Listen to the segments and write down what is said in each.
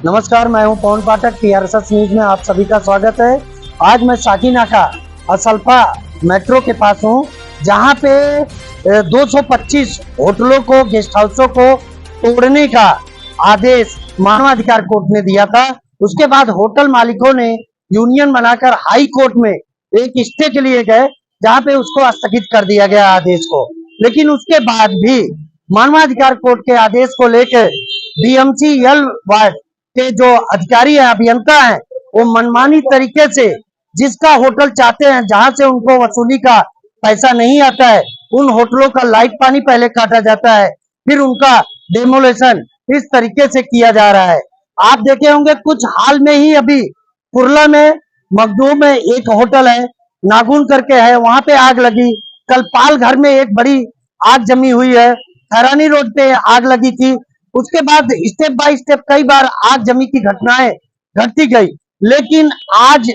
नमस्कार, मैं हूं पवन पाठक। TRSS न्यूज में आप सभी का स्वागत है। आज मैं साकीनाका असल्फा मेट्रो के पास हूं, जहां पे 225 होटलों को, गेस्ट हाउसों को तोड़ने का आदेश मानवाधिकार कोर्ट ने दिया था। उसके बाद होटल मालिकों ने यूनियन बनाकर हाई कोर्ट में एक स्टे के लिए गए, जहां पे उसको स्थगित कर दिया गया आदेश को। लेकिन उसके बाद भी मानवाधिकार कोर्ट के आदेश को लेकर BMCL वार्ड के जो अधिकारी हैं, अभियंता हैं, वो मनमानी तरीके से जिसका होटल चाहते हैं, जहां से उनको वसूली का पैसा नहीं आता है, उन होटलों का लाइट पानी पहले काटा जाता है, फिर उनका डेमोलेशन इस तरीके से किया जा रहा है। आप देखे होंगे कुछ हाल में ही अभी कुर्ला में, मखदूम में एक होटल है, नागुन करके है, वहां पे आग लगी। कल पाल घर में एक बड़ी आग जमी हुई है, खैरानी रोड पे आग लगी थी। उसके बाद स्टेप बाय स्टेप कई बार आग जमी की घटनाएं घटती गई। लेकिन आज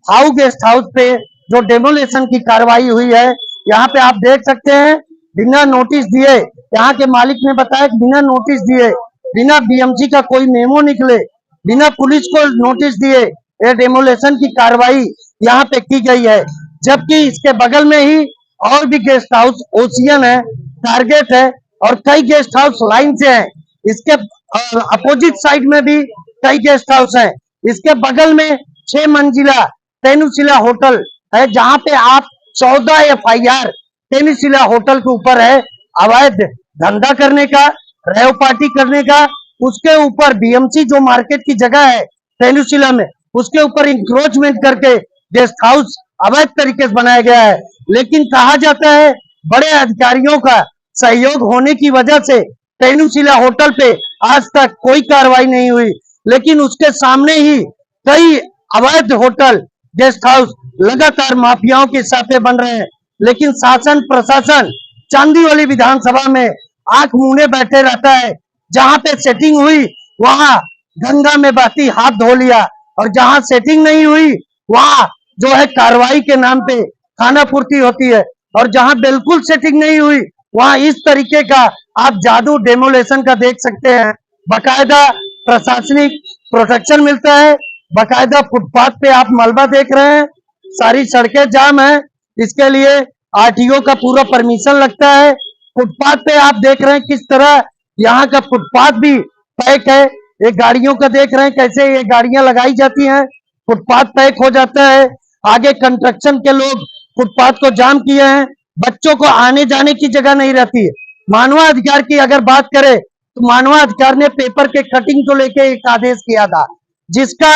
हाउ गेस्ट हाउस पे जो डेमोलेशन की कार्रवाई हुई है, यहाँ पे आप देख सकते हैं, बिना नोटिस दिए, यहाँ के मालिक ने बताया कि बिना नोटिस दिए, बिना BMC का कोई मेमो निकले, बिना पुलिस को नोटिस दिए ये डेमोलेशन की कार्रवाई यहाँ पे की गई है। जबकि इसके बगल में ही और भी गेस्ट हाउस ओशियन है, टारगेट है, और कई गेस्ट हाउस लाइन से हैं। इसके अपोजिट साइड में भी कई गेस्ट हाउस हैं। इसके बगल में 6 मंजिला पेनिनसुला होटल है, जहां पे आप 14 FIR पेनिनसुला होटल के ऊपर है, अवैध धंधा करने का, रेव पार्टी करने का। उसके ऊपर BMC जो मार्केट की जगह है पेनिनसुला में, उसके ऊपर इंक्रोचमेंट करके गेस्ट हाउस अवैध तरीके से बनाया गया है। लेकिन कहा जाता है बड़े अधिकारियों का सहयोग होने की वजह से पेनिनसुला होटल पे आज तक कोई कार्रवाई नहीं हुई। लेकिन उसके सामने ही कई अवैध होटल, गेस्ट हाउस लगातार माफियाओं के साथे बन रहे हैं। लेकिन शासन प्रशासन चांदीवाली विधानसभा में आंख मूंदे बैठे रहता है। जहां पे सेटिंग हुई वहां गंगा में बहती हाथ धो लिया, और जहां सेटिंग नहीं हुई वहां जो है कार्रवाई के नाम पे खाना पूर्ति होती है, और जहां बिल्कुल सेटिंग नहीं हुई वहां इस तरीके का आप जादू डेमोलेशन का देख सकते हैं। बकायदा प्रशासनिक प्रोटेक्शन मिलता है, बकायदा फुटपाथ पे आप मलबा देख रहे हैं, सारी सड़कें जाम है। इसके लिए RTO का पूरा परमिशन लगता है। फुटपाथ पे आप देख रहे हैं किस तरह यहाँ का फुटपाथ भी पैक है। ये गाड़ियों का देख रहे हैं कैसे ये गाड़ियां लगाई जाती हैं, फुटपाथ पैक हो जाता है। आगे कंस्ट्रक्शन के लोग फुटपाथ को जाम किए हैं, बच्चों को आने जाने की जगह नहीं रहती है। मानवाधिकार की अगर बात करें तो मानवाधिकार ने पेपर के कटिंग को लेके एक आदेश किया था, जिसका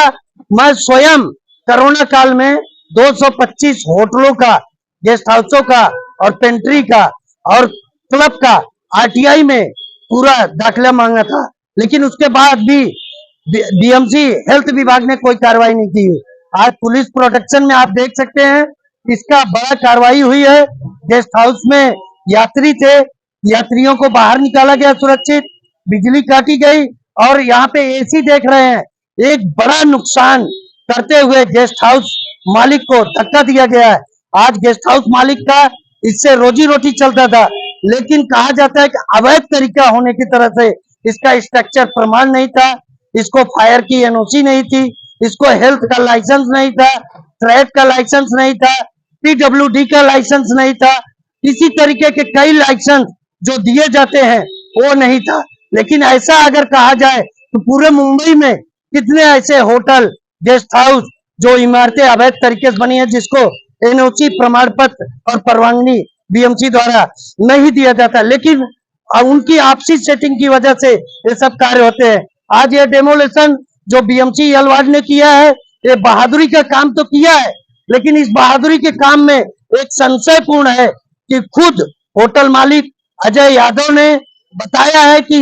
मैं स्वयं कोरोना काल में 225 होटलों का, गेस्ट हाउसों का और पेंट्री का और क्लब का RTI में पूरा दाखिला मांगा था। लेकिन उसके बाद भी BMC हेल्थ विभाग ने कोई कार्रवाई नहीं की। आज पुलिस प्रोटेक्शन में आप देख सकते हैं इसका बड़ा कार्रवाई हुई है। गेस्ट हाउस में यात्री थे, यात्रियों को बाहर निकाला गया सुरक्षित, बिजली काटी गई, और यहाँ पे AC देख रहे हैं। एक बड़ा नुकसान करते हुए गेस्ट हाउस मालिक को धक्का दिया गया है। आज गेस्ट हाउस मालिक का इससे रोजी रोटी चलता था, लेकिन कहा जाता है कि अवैध तरीका होने की तरह से इसका स्ट्रक्चर प्रमाण नहीं था, इसको फायर की NOC नहीं थी, इसको हेल्थ का लाइसेंस नहीं था, ट्रेड का लाइसेंस नहीं था, PWD का लाइसेंस नहीं था। इसी तरीके के कई लाइसेंस जो दिए जाते हैं वो नहीं था। लेकिन ऐसा अगर कहा जाए तो पूरे मुंबई में कितने ऐसे होटल, गेस्ट हाउस जो इमारतें अवैध तरीके से बनी है, जिसको NOC प्रमाण पत्र और परवानगी BMC द्वारा नहीं दिया जाता, लेकिन उनकी आपसी सेटिंग की वजह से ये सब कार्य होते हैं। आज ये डेमोलेशन जो BMCL वार्ड ने किया है, ये बहादुरी का काम तो किया है, लेकिन इस बहादुरी के काम में एक संशयपूर्ण है कि खुद होटल मालिक अजय यादव ने बताया है कि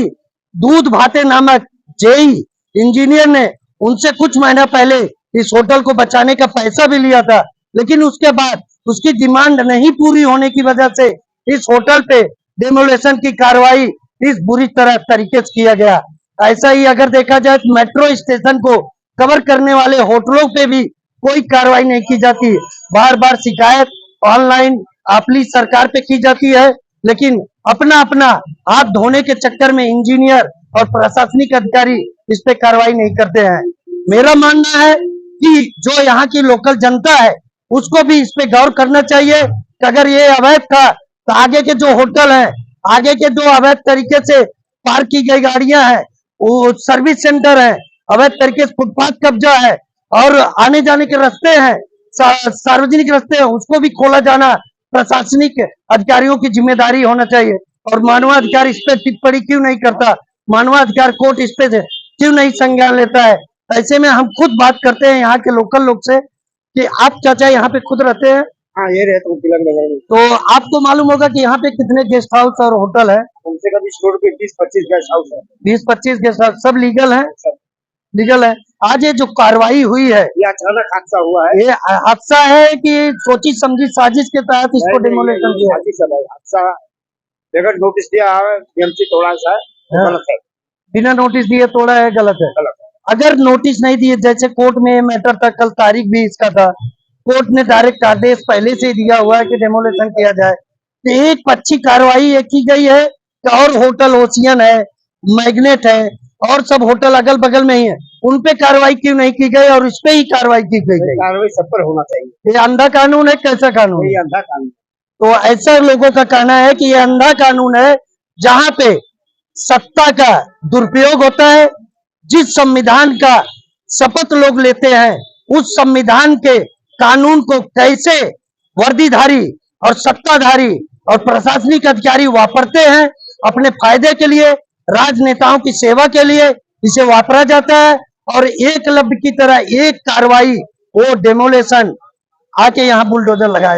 दूध भाते नामक JE इंजीनियर ने उनसे कुछ महीना पहले इस होटल को बचाने का पैसा भी लिया था। लेकिन उसके बाद उसकी डिमांड नहीं पूरी होने की वजह से इस होटल पे डेमोलेशन की कार्रवाई इस बुरी तरह तरीके से किया गया। ऐसा ही अगर देखा जाए तो मेट्रो स्टेशन को कवर करने वाले होटलों पे भी कोई कार्रवाई नहीं की जाती। बार बार शिकायत ऑनलाइन आपली सरकार पे की जाती है, लेकिन अपना अपना हाथ धोने के चक्कर में इंजीनियर और प्रशासनिक अधिकारी इस पे कार्रवाई नहीं करते हैं। मेरा मानना है कि जो यहाँ की लोकल जनता है उसको भी इस पे गौर करना चाहिए कि अगर ये अवैध था तो आगे के जो होटल हैं, आगे के जो अवैध तरीके से पार्क की गई गाड़ियां हैं, वो सर्विस सेंटर है, अवैध तरीके से फुटपाथ कब्जा है और आने जाने के रास्ते हैं, सार्वजनिक रास्ते हैं, उसको भी खोला जाना प्रशासनिक अधिकारियों की जिम्मेदारी होना चाहिए। और मानवाधिकार इस पे टिप्पणी क्यों नहीं करता, मानवाधिकार कोर्ट इस पे क्यों नहीं संज्ञान लेता है। ऐसे में हम खुद बात करते हैं यहाँ के लोकल लोग से कि आप चाचा यहाँ पे खुद रहते हैं? हाँ, ये रहते हैं तिलक नगर में। तो आपको मालूम होगा कि यहाँ पे कितने गेस्ट हाउस और होटल है? कम से कम इस रोड पे 20-25 गेस्ट हाउस है। 20-25 गेस्ट हाउस सब लीगल है? सब लीगल है। आज ये जो कार्रवाई हुई है, ये अचानक हादसा हुआ है। ये हादसा है कि सोची समझी साजिश के तहत इसको डिमोलिशन किया? हादसा बगैर नोटिस दिया बीएमसी तोड़ा सा गलत है। बिना नोटिस दिए तोड़ा है, गलत है। अगर नोटिस नहीं दिए, जैसे कोर्ट में मैटर था, कल तारीख भी इसका था, कोर्ट ने डायरेक्ट आदेश पहले से दिया हुआ है कि डेमोलेशन किया जाए, तो एक अच्छी कार्रवाई ये की गई है कि और होटल ओशियन है, मैग्नेट है और सब होटल अगल बगल में ही है, उन पे कार्रवाई क्यों नहीं की गई और इस पे ही कार्रवाई की गई? कार्रवाई सब पर होना चाहिए। ये अंधा कानून है, कैसा कानून? ये अंधा कानून। तो ऐसा लोगों का कहना है कि ये अंधा कानून है जहां पे सत्ता का दुरुपयोग होता है। जिस संविधान का शपथ लोग लेते हैं, उस संविधान के कानून को कैसे वर्दीधारी और सत्ताधारी और प्रशासनिक अधिकारी वापरते हैं अपने फायदे के लिए, राजनेताओं की सेवा के लिए इसे वापरा जाता है। और एकलव्य की तरह एक कार्रवाई, वो डेमोलेशन, आके यहाँ बुलडोजर लगाए।